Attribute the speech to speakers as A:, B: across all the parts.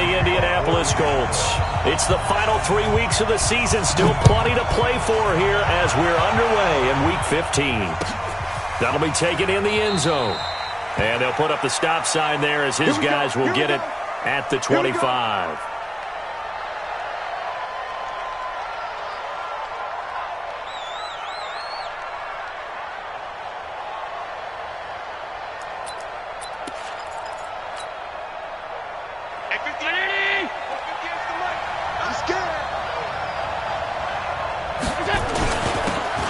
A: the Indianapolis Colts. It's the final 3 weeks of the season. Still plenty to play for here as we're underway in Week 15. That'll be taken in the end zone. And they'll put up the stop sign there as his guys will get it at the 25.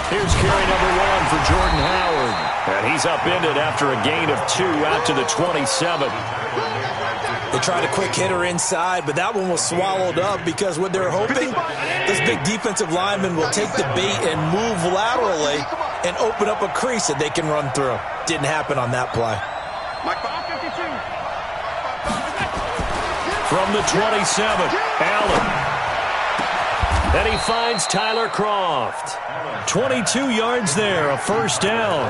A: Here's carry number 1 for Jordan Howard. And he's upended after a gain of 2 out to the 27.
B: They tried a quick hitter inside, but that one was swallowed up because what they're hoping, this big defensive lineman will take the bait and move laterally and open up a crease that they can run through. Didn't happen on that play.
A: From the 27, Allen. And he finds Tyler Kroft. 22 yards there, a first down.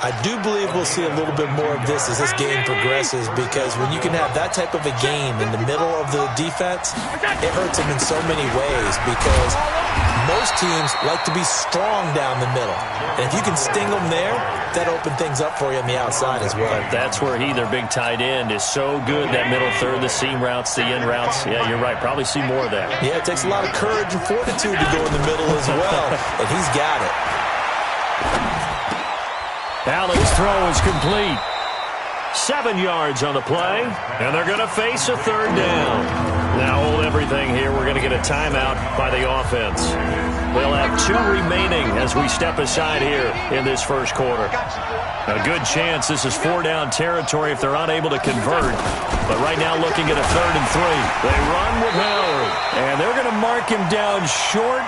B: I do believe we'll see a little bit more of this as this game progresses, because when you can have that type of a game in the middle of the defense, it hurts them in so many ways, because most teams like to be strong down the middle. And if you can sting them there, that opens things up for you on the outside as well.
A: But that's where their big tight end, is so good, that middle third, the seam routes, the in routes. Yeah, you're right. Probably see more of that.
B: Yeah, it takes a lot of courage and fortitude to go in the middle as well, and he's got it.
A: Allen's throw is complete. 7 yards on the play, and they're going to face a third down. Now hold everything here. We're going to get a timeout by the offense. They'll have 2 remaining as we step aside here in this first quarter. A good chance this is 4-down territory if they're unable to convert. But right now looking at a 3rd and 3. They run with Howard, and they're going to mark him down short,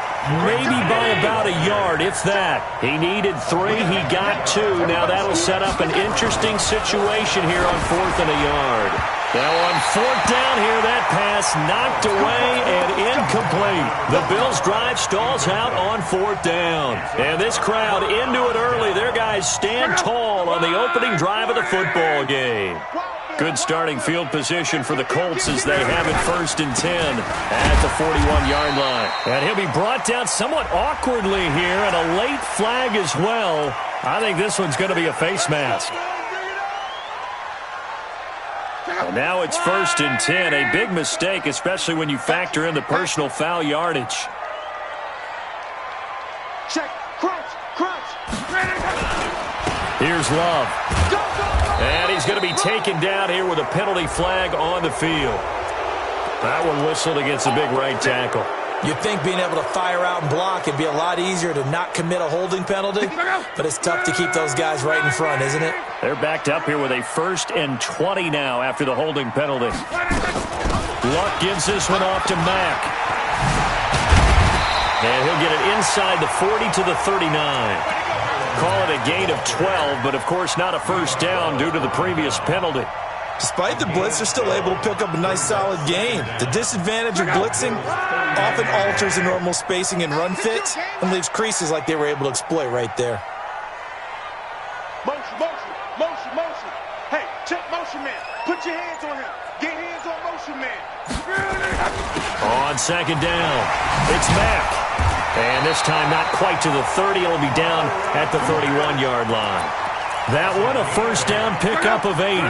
A: maybe by about a yard, if that. He needed 3. He got 2. Now that'll set up an interesting situation here on 4th and a yard. Now on 4th down here, that pass knocked away and incomplete. The Bills' drive stalls out on 4th down. And this crowd into it early. Their guys stand tall on the opening drive of the football game. Good starting field position for the Colts as they have it 1st and 10 at the 41-yard line. And he'll be brought down somewhat awkwardly here, and a late flag as well. I think this one's going to be a face mask. And now it's 1st and 10. A big mistake, especially when you factor in the personal foul yardage.
C: Check. Crunch.
A: Here's Love. And he's going to be taken down here with a penalty flag on the field. That one whistled against a big right tackle.
B: You'd think being able to fire out and block would be a lot easier to not commit a holding penalty, but it's tough to keep those guys right in front, isn't it?
A: They're backed up here with a 1st and 20 now after the holding penalty. Luck gives this one off to Mack. And he'll get it inside the 40 to the 39. Call it a gain of 12, but of course not a first down due to the previous penalty.
B: Despite the blitz, they're still able to pick up a nice solid gain. The disadvantage of blitzing often alters the normal spacing and run fits and leaves creases like they were able to exploit right there.
C: Motion. Hey, check motion man. Put your hands on him. Get hands on motion man.
A: On 2nd down, it's Mack. And this time not quite to the 30. It'll be down at the 31-yard line. That one a first down pickup of 8.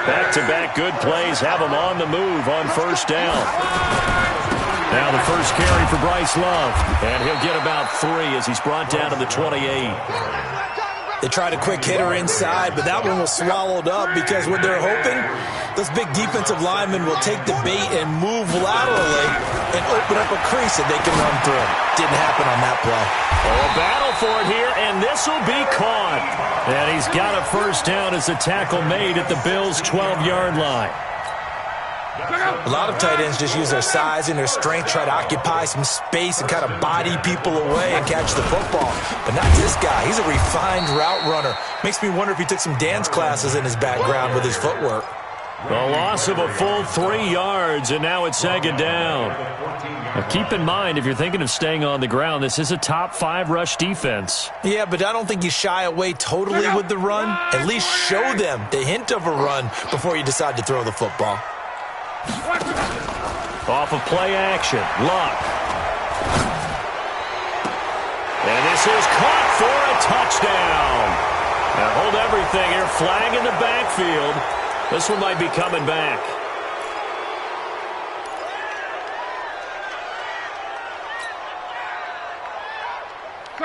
A: Back-to-back good plays have them on the move on 1st down. Now the first carry for Bryce Love. And he'll get about 3 as he's brought down to the 28.
B: They tried a quick hitter inside, but that one was swallowed up because what they're hoping, this big defensive lineman will take the bait and move laterally and open up a crease that they can run through. Didn't happen on that play.
A: Oh, a battle for it here, and this will be caught. And he's got a first down as the tackle made at the Bills' 12-yard line.
B: A lot of tight ends just use their size and their strength, try to occupy some space and kind of body people away and catch the football. But not this guy. He's a refined route runner. Makes me wonder if he took some dance classes in his background with his footwork.
A: A loss of a full 3 yards, and now it's 2nd down. Now keep in mind, if you're thinking of staying on the ground, this is a top 5 rush defense.
B: Yeah, but I don't think you shy away totally with the run. At least show them the hint of a run before you decide to throw the football.
A: Off of play action. Luck. And this is caught for a touchdown. Now hold everything here. Flag in the backfield. This one might be coming back.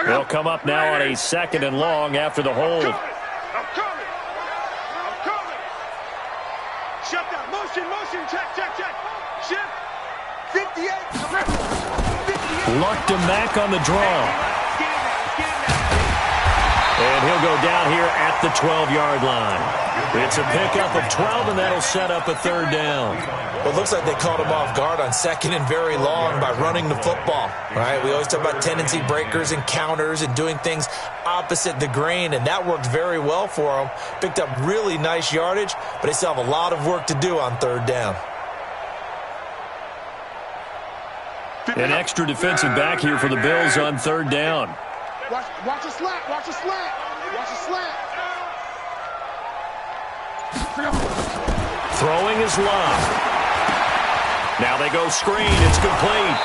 A: They'll come up now on a 2nd and long after the hold.
C: I'm coming. Shut down. Motion. Check. Shift. 58.
A: Lucked him back on the draw. And he'll go down here at the 12-yard line. It's a pickup of 12, and that'll set up a 3rd down.
B: Well, it looks like they caught him off guard on 2nd and very long by running the football. Right? We always talk about tendency breakers and counters and doing things opposite the grain, and that worked very well for them. Picked up really nice yardage, but they still have a lot of work to do on 3rd down.
A: An extra defensive back here for the Bills on 3rd down.
C: Watch a slant.
A: Throwing is Love. Now they go screen. It's complete.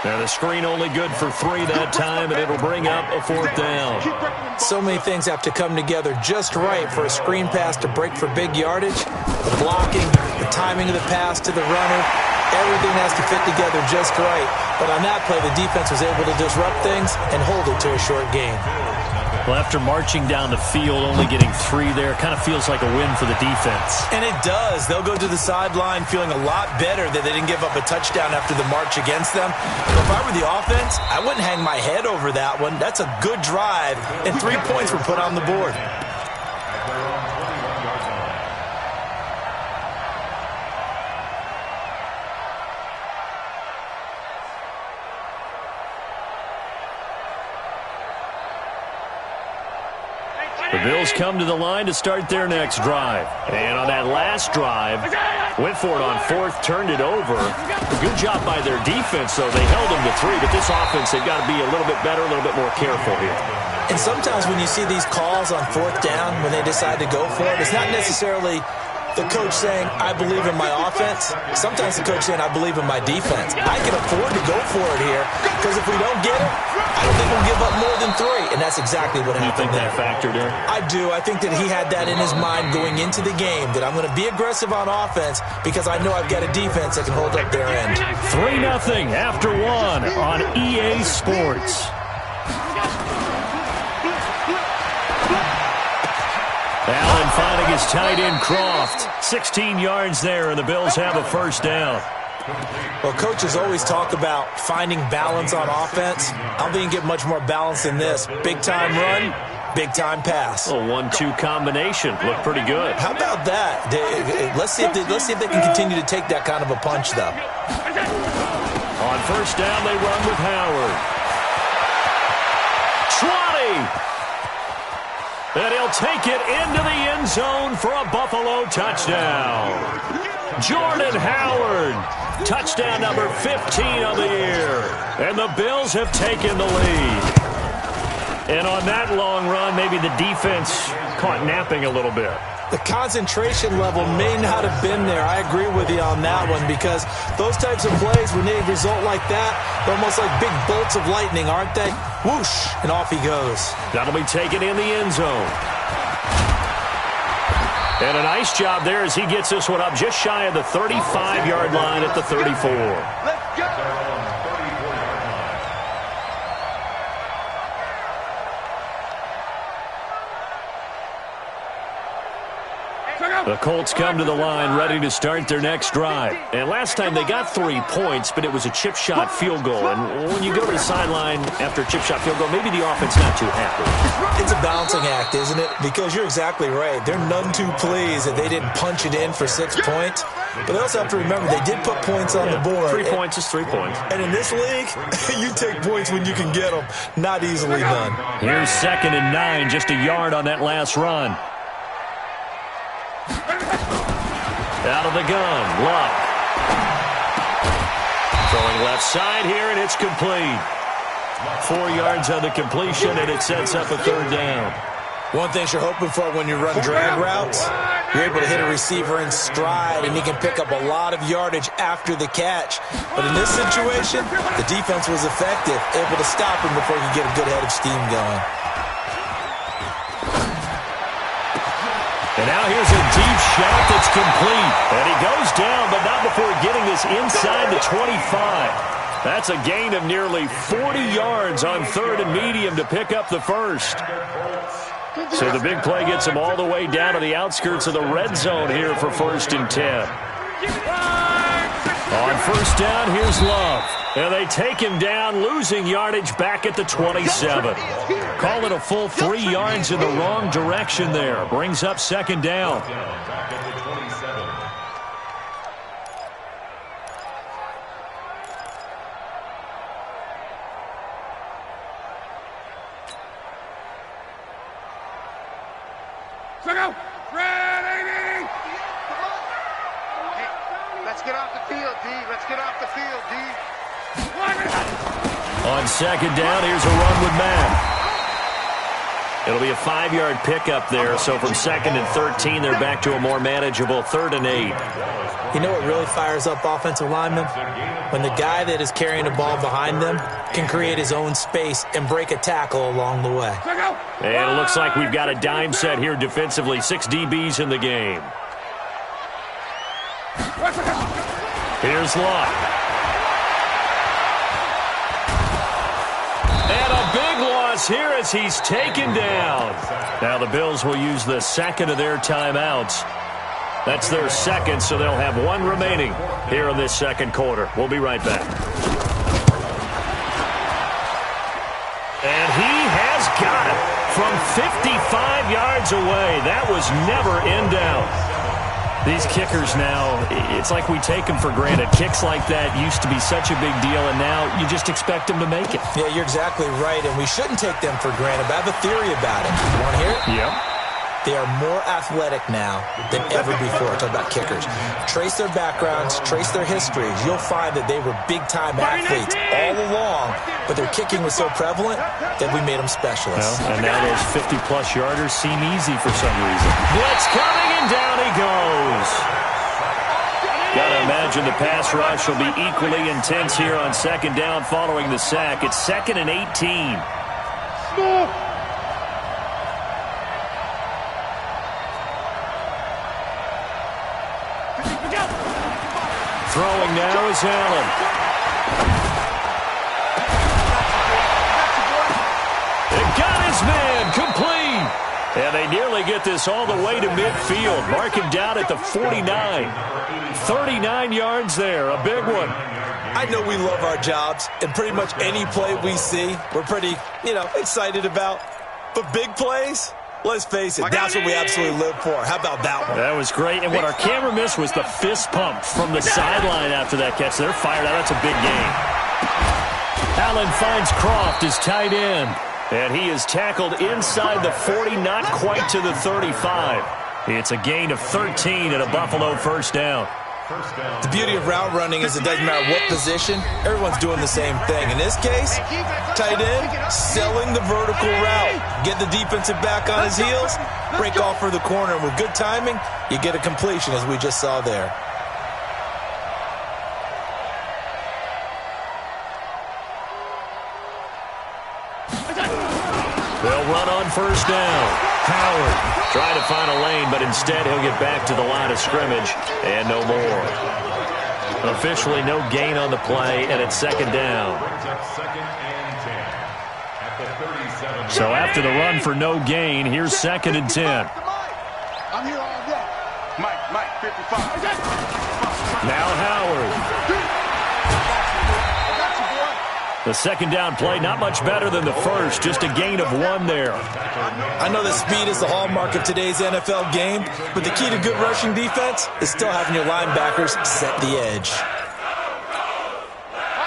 A: Now the screen only good for 3 that time, and it'll bring up a 4th down.
B: So many things have to come together just right for a screen pass to break for big yardage. The blocking, the timing of the pass to the runner, everything has to fit together just right. But on that play, the defense was able to disrupt things and hold it to a short gain.
A: Well, after marching down the field, only getting 3 there, kind of feels like a win for the defense.
B: And it does. They'll go to the sideline feeling a lot better that they didn't give up a touchdown after the march against them. But if I were the offense, I wouldn't hang my head over that one. That's a good drive, and 3 points were put on the board.
A: The Bills come to the line to start their next drive. And on that last drive, went for it on 4th, turned it over. A good job by their defense, though. They held them to 3, but this offense, they've got to be a little bit better, a little bit more careful here.
B: And sometimes when you see these calls on 4th down, when they decide to go for it, it's not necessarily the coach saying, I believe in my offense. Sometimes the coach saying, I believe in my defense. I can afford to go for it here, because if we don't get it, I don't think we'll give up more than 3. And that's exactly what happened there.
A: You think that factored in?
B: I do. I think that he had that in his mind going into the game, that I'm going to be aggressive on offense because I know I've got a defense that can hold up their end.
A: 3-0 after 1 on EA Sports. Allen finding his tight end Croft. 16 yards there, and the Bills have a 1st down.
B: Well, coaches always talk about finding balance on offense. I don't think you get much more balance than this. Big-time run, big-time pass.
A: A 1-2 combination. Looked pretty good.
B: How about that? Let's see if they can continue to take that kind of a punch, though.
A: On 1st down, they run with Howard. 20! And he'll take it into the end zone for a Buffalo touchdown. Jordan Howard, touchdown number 15 of the year. And the Bills have taken the lead. And on that long run, maybe the defense caught napping a little bit.
B: The concentration level may not have been there. I agree with you on that one, because those types of plays, when they result like that, they're almost like big bolts of lightning, aren't they? Whoosh, and off he goes.
A: That'll be taken in the end zone. And a nice job there as he gets this one up just shy of the 35-yard line at the 34.
C: Let's go.
A: The Colts come to the line ready to start their next drive. And last time they got 3 points, but it was a chip shot field goal. And when you go to the sideline after a chip shot field goal, maybe the offense not too happy.
B: It's a balancing act, isn't it? Because you're exactly right. They're none too pleased that they didn't punch it in for 6 points. But they also have to remember they did put points on the board.
A: 3 points is 3 points.
B: And in this league, you take points when you can get them. Not easily done.
A: Here's 2nd and 9, just a yard on that last run. Out of the gun, Luck. Throwing left side here, and it's complete. 4 yards on the completion, and it sets up a 3rd down.
B: One thing you're hoping for when you run drag routes, You're able to hit a receiver in stride, and he can pick up a lot of yardage after the catch. But in this situation, the defense was effective, able to stop him before he could get a good head of steam going.
A: And now here's a deep shot that's complete. And he goes down, but not before getting this inside the 25. That's a gain of nearly 40 yards on 3rd and medium to pick up the first. So the big play gets him all the way down to the outskirts of the red zone here for 1st and 10. On 1st down, here's Love. And they take him down, losing yardage back at the 27. Call it a full 3 yards in the wrong direction there. Brings up 2nd down.
C: Let's get off the field, D. Let's get off the field, D.
A: On 2nd down, here's a run with Matt. It'll be a 5-yard pickup there, so from 2nd and 13, they're back to a more manageable 3rd and 8.
B: You know what really fires up offensive linemen? When the guy that is carrying the ball behind them can create his own space and break a tackle along the way.
A: And it looks like we've got a dime set here defensively. 6 DBs in the game. Here's Locke. And a big loss here as he's taken down. Now the Bills will use the 2nd of their timeouts. That's their 2nd, so they'll have 1 remaining here in this 2nd quarter. We'll be right back. And he has got it from 55 yards away. That was never in doubt. These kickers now, it's like we take them for granted. Kicks like that used to be such a big deal, and now you just expect them to make it.
B: Yeah, you're exactly right, and we shouldn't take them for granted, but I have a theory about it. You want to hear it?
A: Yep.
B: They are more athletic now than ever before. Talk about kickers. Trace their backgrounds, trace their histories. You'll find that they were big-time athletes all along, but their kicking was so prevalent that we made them specialists.
A: Well, and now those 50-plus yarders seem easy for some reason. Blitz coming, and down he goes. Got to imagine the pass rush will be equally intense here on 2nd down following the sack. It's 2nd and 18. Throwing now is Allen. It got his man complete. And they nearly get this all the way to midfield. Mark him down at the 49. 39 yards there, a big one.
B: I know we love our jobs, and pretty much any play we see, we're pretty, excited about. But big plays? Let's face it, that's what we absolutely live for. How about that one?
A: That was great. And what our camera missed was the fist pump from the sideline after that catch. They're fired out. That's a big game. Allen finds Croft as tight end. And he is tackled inside the 40, not quite to the 35. It's a gain of 13 and a Buffalo 1st down.
B: The beauty of route running is it doesn't matter what position, everyone's doing the same thing. In this case, tight end, selling the vertical route. Get the defensive back on his heels, break off for the corner, and with good timing, you get a completion as we just saw there.
A: They'll run on 1st down. Howard trying to find a lane, but instead he'll get back to the line of scrimmage and no more. Officially no gain on the play, and it's 2nd down. So after the run for no gain, here's 2nd and 10.
C: I'm here all day. Mike, 55.
A: Now Howard. The 2nd down play, not much better than the first, just a gain of 1 there.
B: I know that speed is the hallmark of today's NFL game, but the key to good rushing defense is still having your linebackers set the edge.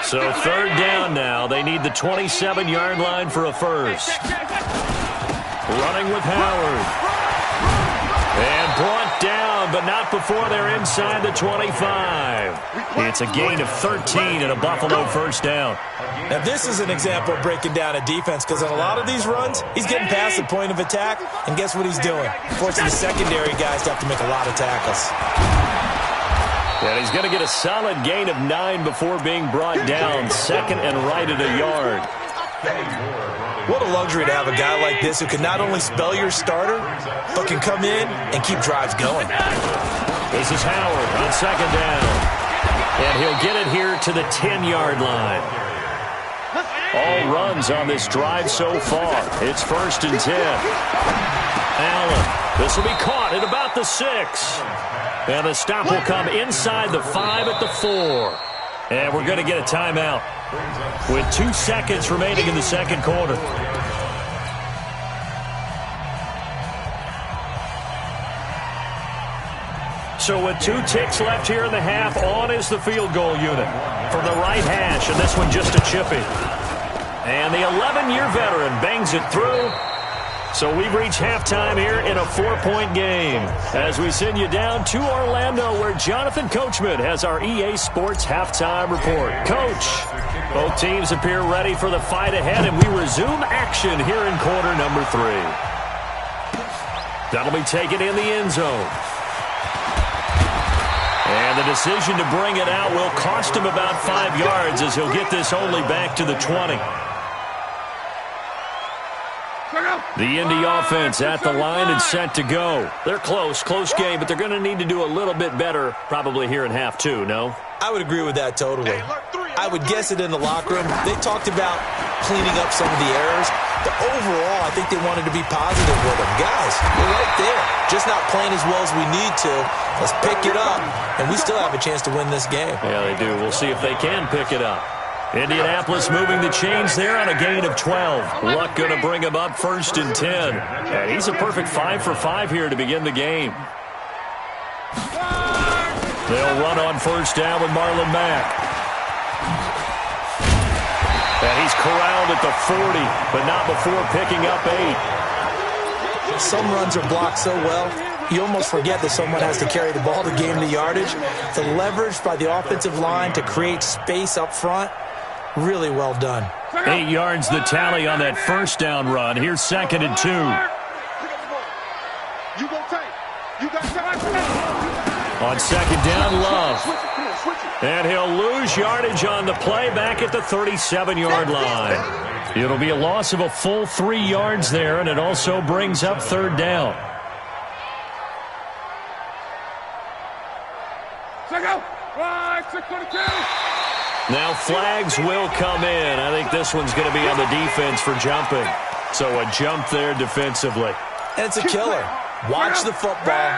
A: So 3rd down now. They need the 27-yard line for a first. Running with Howard. And brought down, but not before they're inside the 25. It's a gain of 13 and a Buffalo first down.
B: Now, this is an example of breaking down a defense because on a lot of these runs, he's getting past the point of attack, and guess what he's doing? Forcing the secondary guys to have to make a lot of tackles.
A: And he's going to get a solid gain of 9 before being brought down, second and right at a yard.
B: What a luxury to have a guy like this who can not only spell your starter, but can come in and keep drives going.
A: This is Howard on second down. And he'll get it here to the 10-yard line. All runs on this drive so far. It's first and 10. Allen, this will be caught at about the 6. And the stop will come inside the 5 at the 4. And we're going to get a timeout with 2 seconds remaining in the second quarter. So with 2 ticks left here in the half, on is the field goal unit from the right hash, and this one just a chippy. And the 11-year veteran bangs it through. So we've reached halftime here in a 4-point game as we send you down to Orlando where Jonathan Coachman has our EA Sports halftime report. Coach, both teams appear ready for the fight ahead, and we resume action here in quarter number 3. That'll be taken in the end zone. And the decision to bring it out will cost him about 5 yards as he'll get this only back to the 20. The Indy offense at the line and set to go. They're close game, but they're going to need to do a little bit better probably here in half 2, no?
B: I would agree with that totally. I would guess it in the locker room. They talked about cleaning up some of the errors, but overall, I think they wanted to be positive with them. Guys, we're right there. Just not playing as well as we need to. Let's pick it up, and we still have a chance to win this game.
A: Yeah, they do. We'll see if they can pick it up. Indianapolis moving the chains there on a gain of 12. Luck going to bring him up first and 10. And he's a perfect 5 for 5 here to begin the game. They'll run on first down with Marlon Mack. And he's corralled at the 40, but not before picking up 8.
B: Some runs are blocked so well, you almost forget that someone has to carry the ball to gain the yardage. The leverage by the offensive line to create space up front, really well done.
A: 8 yards the tally on that first down run. Here's second and 2. On second down, Love. And he'll lose yardage on the play back at the 37-yard line. It'll be a loss of a full 3 yards there, and it also brings up third down. Now flags will come in. I think this one's going to be on the defense for jumping. So a jump there defensively.
B: And it's a killer. Watch the football.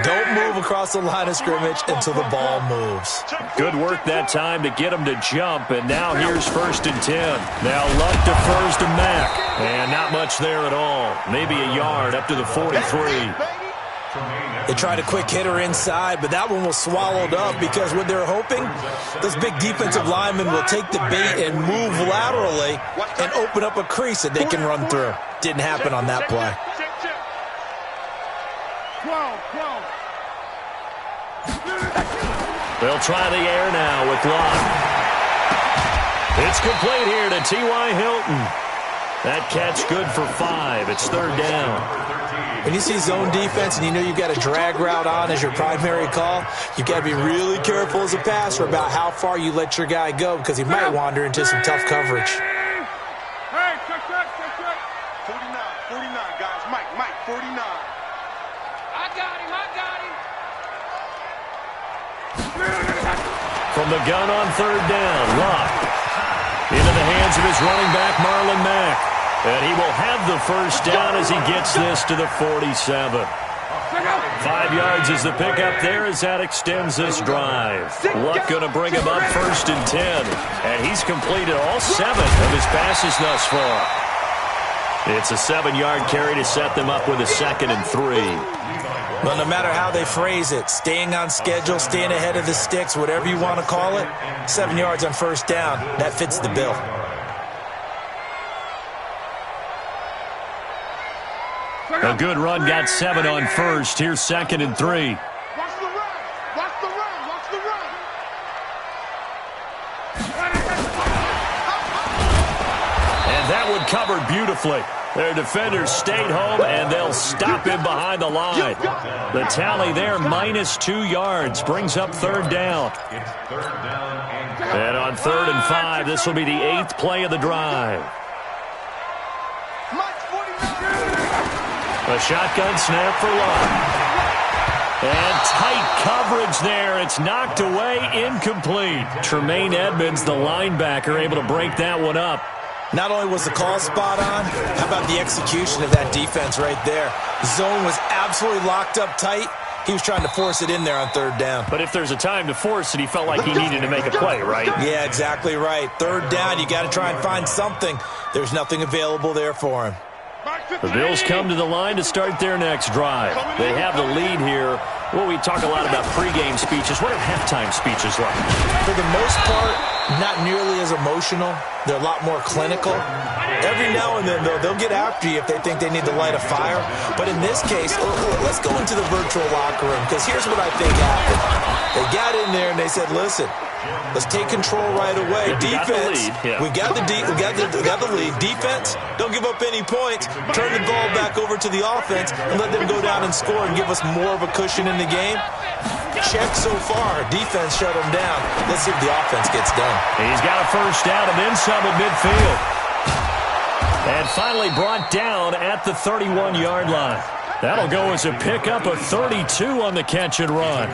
B: Don't move across the line of scrimmage until the ball moves.
A: Good work that time to get him to jump, and now here's first and 10. Now Luck defers to Mack, and not much there at all. Maybe a yard up to the 43.
B: They tried a quick hitter inside, but that one was swallowed up because what they're hoping, those big defensive linemen will take the bait and move laterally and open up a crease that they can run through. Didn't happen on that play.
A: They'll try the air now with Locke. It's complete here to T.Y. Hilton. That catch good for 5. It's third down.
B: When you see zone defense and you know you've got a drag route on as your primary call, you've got to be really careful as a passer about how far you let your guy go because he might wander into some tough coverage.
C: Hey, check. 49, guys. Mike, 49. I got him.
A: From the gun on third down, Locke. Into the hands of his running back, Marlon Mack. And he will have the first down as he gets this to the 47. 5 yards is the pickup there as that extends this drive. Luck going to bring him up first and 10. And he's completed all 7 of his passes thus far. It's a 7-yard carry to set them up with a second and 3.
B: Well, no matter how they phrase it, staying on schedule, staying ahead of the sticks, whatever you want to call it, 7 yards on first down, that fits the bill.
A: A good run got 7 on first. Here's second and 3. covered beautifully. Their defenders stayed home, and they'll stop him behind the line. The tally there, -2 yards, brings up third down. And on 3rd and 5, this will be the 8th play of the drive. A shotgun snap for Lago. And tight coverage there. It's knocked away, incomplete. Tremaine Edmonds, the linebacker, able to break that one up.
B: Not only was the call spot on, how about the execution of that defense right there? The zone was absolutely locked up tight. He was trying to force it in there on 3rd down.
A: But if there's a time to force it, he felt like he needed to make a play, right?
B: Yeah, exactly right. 3rd down, you got to try and find something. There's nothing available there for him.
A: The Bills come to the line to start their next drive. They have the lead here. Well, we talk a lot about pregame speeches. What are halftime speeches like?
B: For the most part, not nearly as emotional. They're a lot more clinical. Every now and then, though, they'll get after you if they think they need to light a fire. But in this case, let's go into the virtual locker room, because here's what I think happened. They got in there and they said, listen, let's take control right away. Defense, we got the lead. Defense, don't give up any points. Turn the ball back over to the offense and let them go down and score and give us more of a cushion in the game. Check so far. Defense shut them down. Let's see if the offense gets done.
A: He's got a first down and then some at midfield. And finally brought down at the 31-yard line. That'll go as a pickup of 32 on the catch and run.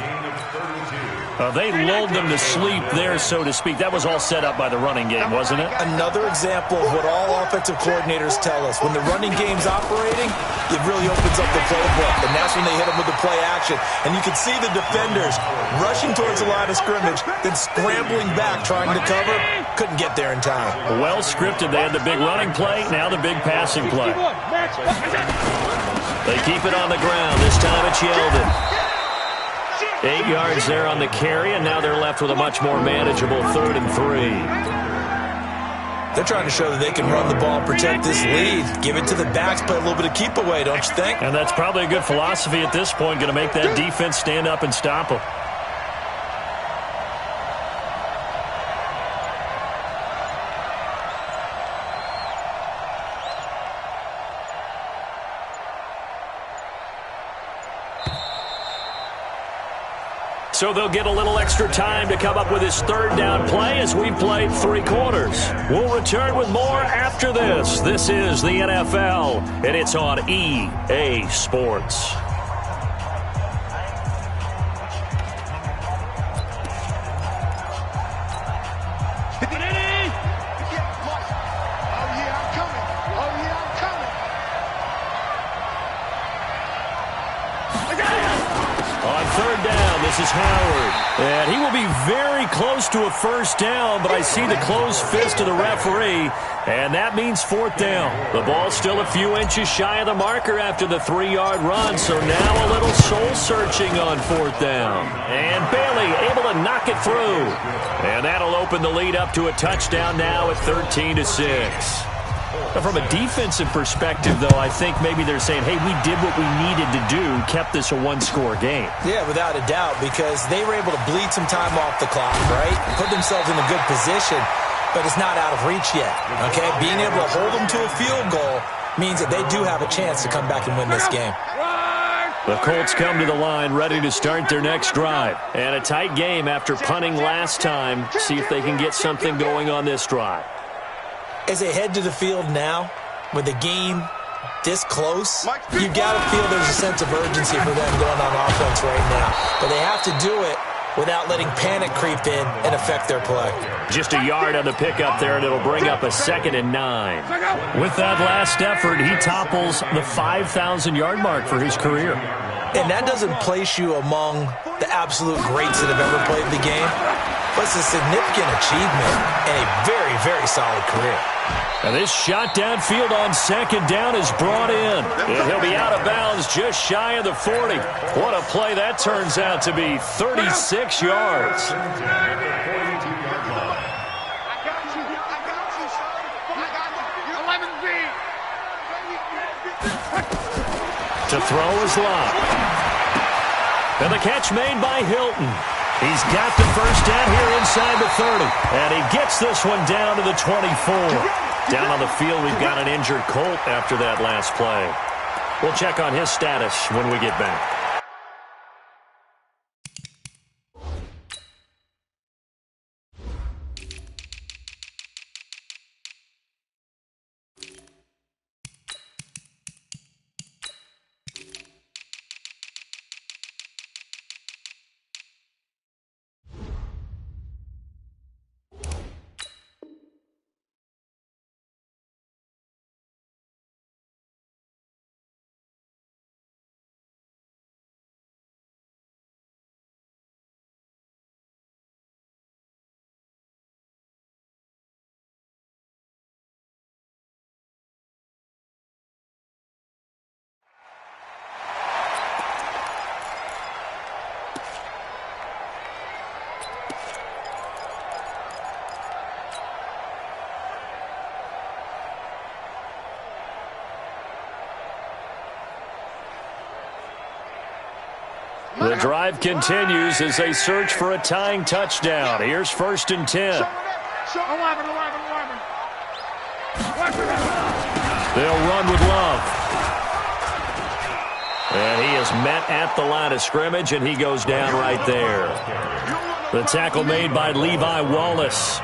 A: They lulled them to sleep there, so to speak. That was all set up by the running game, wasn't it?
B: Another example of what all offensive coordinators tell us. When the running game's operating, it really opens up the playbook. And that's when they hit them with the play action. And you can see the defenders rushing towards the line of scrimmage, then scrambling back, trying to cover. Couldn't get there in time.
A: Well scripted. They had the big running play, now the big passing play. They keep it on the ground. This time it's Yeldon. 8 yards there on the carry, and now they're left with a much more manageable 3rd and 3.
B: They're trying to show that they can run the ball, protect this lead, give it to the backs, play a little bit of keep away, don't you think?
A: And that's probably a good philosophy at this point, going to make that defense stand up and stop them. So they'll get a little extra time to come up with his 3rd down play as we've played 3 quarters. We'll return with more after this. This is the NFL, and it's on EA Sports. This is Howard, and he will be very close to a first down, but I see the closed fist of the referee, and that means 4th down. The ball's still a few inches shy of the marker after the 3-yard run, so now a little soul-searching on 4th down. And Bailey able to knock it through, and that'll open the lead up to a touchdown now at 13-6. From a defensive perspective, though, I think maybe they're saying, hey, we did what we needed to do, kept this a 1-score game.
B: Yeah, without a doubt, because they were able to bleed some time off the clock, right? Put themselves in a good position, but it's not out of reach yet, okay? Being able to hold them to a field goal means that they do have a chance to come back and win this game.
A: The Colts come to the line ready to start their next drive. And a tight game after punting last time. See if they can get something going on this drive.
B: As they head to the field now, with the game this close, you've got to feel there's a sense of urgency for them going on offense right now. But they have to do it without letting panic creep in and affect their play.
A: Just a yard on the pickup there, and it'll bring up a 2nd and 9. With that last effort, he topples the 5,000-yard mark for his career.
B: And that doesn't place you among the absolute greats that have ever played the game, but it's a significant achievement and a very, very solid career.
A: And this shot downfield on 2nd down is brought in. And he'll be out of bounds just shy of the 40. What a play that turns out to be, 36 yards. To throw is Lago. And the catch made by Hilton. He's got the first down here inside the 30. And he gets this one down to the 24. Down on the field, we've got an injured Colt after that last play. We'll check on his status when we get back. The drive continues as they search for a tying touchdown. Here's 1st and 10. They'll run with Love. And he is met at the line of scrimmage, and he goes down right there. The tackle made by Levi Wallace.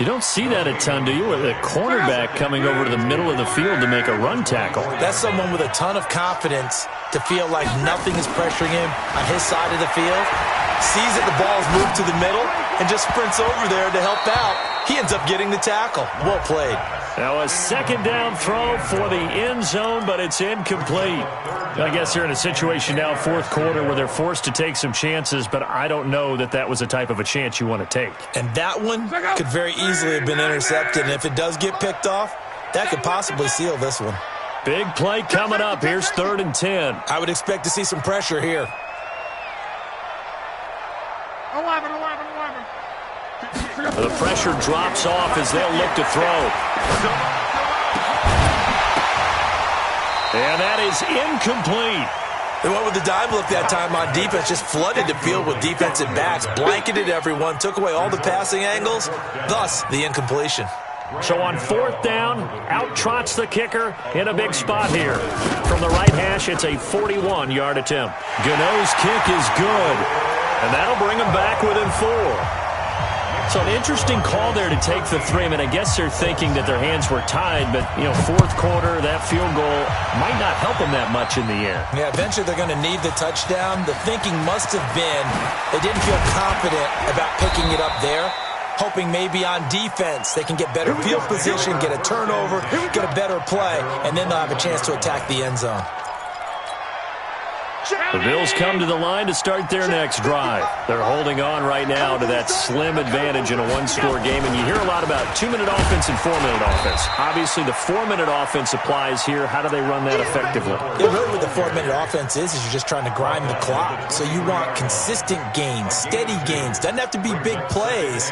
A: You don't see that a ton, do you? With a cornerback coming over to the middle of the field to make a run tackle.
B: That's someone with a ton of confidence to feel like nothing is pressuring him on his side of the field. Sees that the ball's moved to the middle and just sprints over there to help out. He ends up getting the tackle. Well played.
A: Now a 2nd down throw for the end zone, but it's incomplete. I guess they're in a situation now, 4th quarter, where they're forced to take some chances, but I don't know that that was the type of a chance you want to take.
B: And that one could very easily have been intercepted, and if it does get picked off, that could possibly seal this one.
A: Big play coming up. Here's 3rd and 10.
B: I would expect to see some pressure here.
C: 11.
A: The pressure drops off as they'll look to throw. And that is incomplete.
B: They went with the dime look that time on defense, just flooded the field with defensive backs, blanketed everyone, took away all the passing angles, thus the incompletion.
A: So on 4th down, out trots the kicker in a big spot here. From the right hash, it's a 41-yard attempt. Gano's kick is good, and that'll bring him back within 4. So an interesting call there to take the 3. I mean, I guess they're thinking that their hands were tied, but, 4th quarter, that field goal might not help them that much in the end.
B: Yeah, eventually they're going to need the touchdown. The thinking must have been they didn't feel confident about picking it up there, hoping maybe on defense they can get better field position, get a turnover, get a better play, and then they'll have a chance to attack the end zone.
A: The Bills come to the line to start their next drive. They're holding on right now to that slim advantage in a one-score game, and you hear a lot about 2-minute offense and 4-minute offense. Obviously, the 4-minute offense applies here. How do they run that effectively?
B: Yeah, really what the 4-minute offense is you're just trying to grind the clock. So you want consistent gains, steady gains. Doesn't have to be big plays,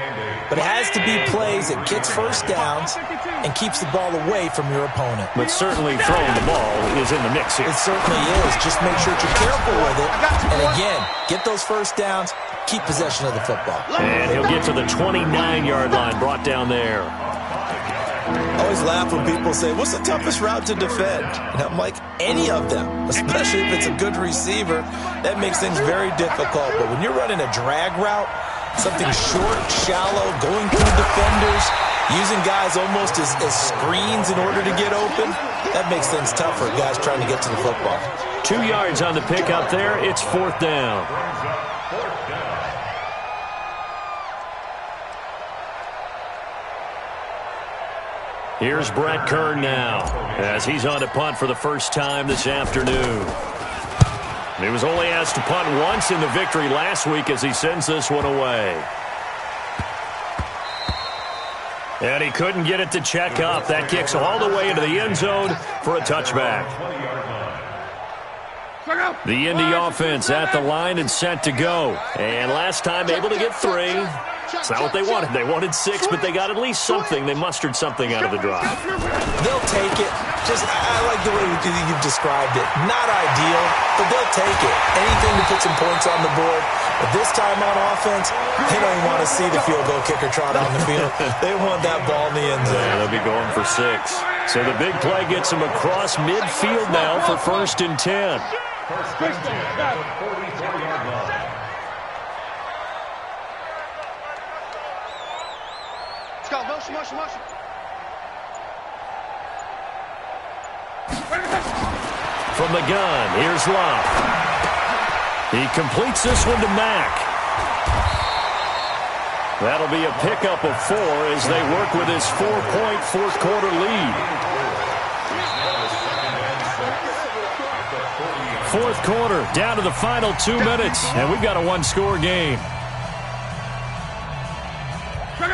B: but it has to be plays that gets first downs and keeps the ball away from your opponent.
A: But certainly throwing the ball is in the mix here.
B: It certainly is. Just make sure you're careful with it. And again, get those first downs, keep possession of the football.
A: And he'll get to the 29-yard line, brought down there.
B: I always laugh when people say, what's the toughest route to defend? And I'm like, any of them, especially if it's a good receiver. That makes things very difficult. But when you're running a drag route, something short, shallow, going through defenders, using guys almost as screens in order to get open, that makes things tough for guys trying to get to the football.
A: 2 yards on the pickup there. It's 4th down. Here's Brett Kern now as he's on to punt for the first time this afternoon. He was only asked to punt once in the victory last week as he sends this one away. And he couldn't get it to check up. That kicks all the way into the end zone for a touchback. The Indy offense at the line and set to go. And last time able to get 3. It's not what they wanted. They wanted 6, but they got at least something. They mustered something out of the drive.
B: They'll take it. I like the way you've described it. Not ideal, but they'll take it. Anything to put some points on the board. But this time on offense, they don't want to see the field goal kicker trot on the field. They want that ball in the end zone.
A: Yeah, they'll be going for 6. So the big play gets them across midfield now for 1st and 10.
C: Let's go. Motion.
A: From the gun, here's Love. He completes this one to Mack. That'll be a pickup of 4 as they work with his 4-point fourth-quarter lead. Fourth quarter, down to the final 2 minutes, and we've got a one-score game.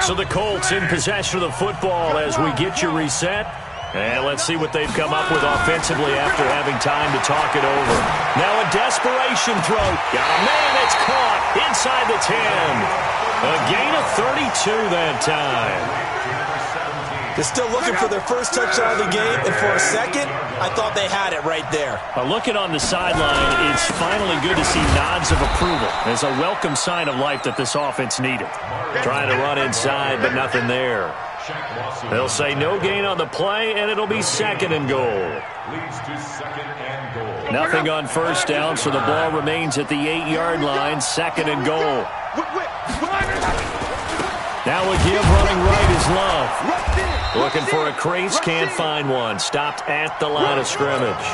A: So the Colts in possession of the football as we get you reset. And let's see what they've come up with offensively after having time to talk it over. Now a desperation throw. Oh, man, it's caught inside the 10. A gain of 32 that time.
B: They're still looking for their first touchdown of the game, and for a second, I thought they had it right there.
A: Looking on the sideline, it's finally good to see nods of approval. It's a welcome sign of life that this offense needed. Trying to run inside, but nothing there. They'll say no gain on the play, and it'll be 2nd and goal. Nothing on first down, so the ball remains at the 8-yard line, 2nd and goal. Now a give running right is Love. Looking for a crease, can't find one. Stopped at the line of scrimmage.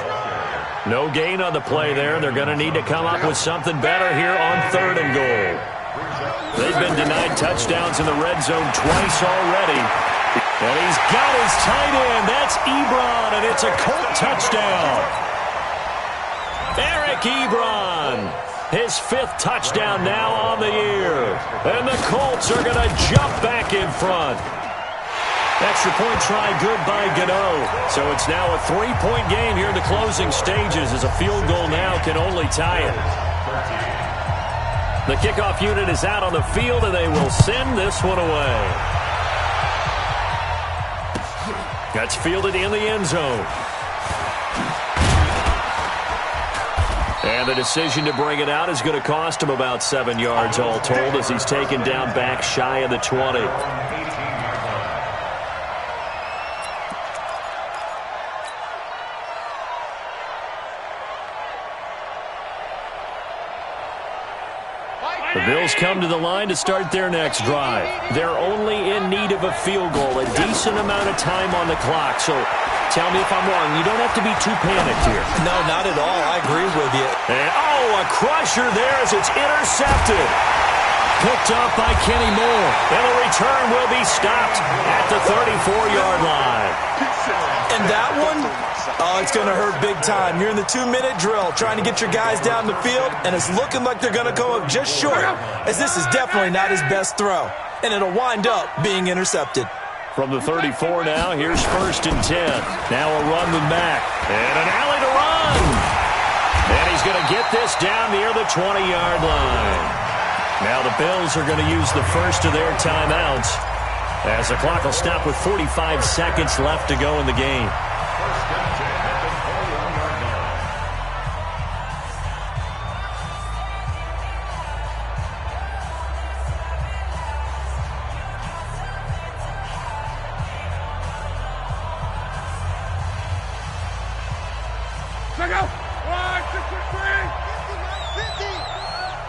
A: No gain on the play there. They're going to need to come up with something better here on 3rd and goal. They've been denied touchdowns in the red zone twice already. And he's got his tight end. That's Ebron, and it's a Colt touchdown. Eric Ebron, his 5th touchdown now on the year. And the Colts are going to jump back in front. Extra point try good by Gano. So it's now a 3-point game here in the closing stages as a field goal now can only tie it. The kickoff unit is out on the field, and they will send this one away. That's fielded in the end zone. And the decision to bring it out is going to cost him about 7 yards all told as he's taken down back shy of the 20. The Bills come to the line to start their next drive. They're only in need of a field goal, a decent amount of time on the clock. So tell me if I'm wrong. You don't have to be too panicked here.
B: No, not at all. I agree with you.
A: And, a crusher there as it's intercepted. Picked up by Kenny Moore. And the return will be stopped at the 34-yard line.
B: And that one, it's going to hurt big time. You're in the 2-minute drill trying to get your guys down the field, and it's looking like they're going to come up just short, as this is definitely not his best throw. And it'll wind up being intercepted.
A: From the 34 now, here's 1st and 10. Now a run with Mack. And an alley to run. And he's going to get this down near the 20-yard line. Now the Bills are going to use the first of their timeouts as the clock will stop with 45 seconds left to go in the game.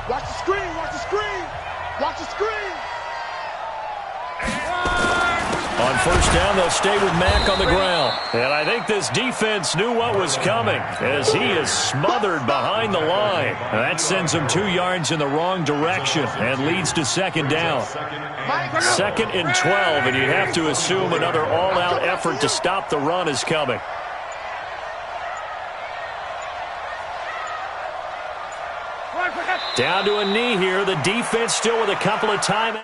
C: Watch the screen, watch the screen, watch the screen.
A: On first down, they'll stay with Mack on the ground. And I think this defense knew what was coming as he is smothered behind the line. And that sends him 2 yards in the wrong direction and leads to 2nd down. 2nd and 12, and you have to assume another all-out effort to stop the run is coming. Down to a knee here. The defense still with a couple of timeouts.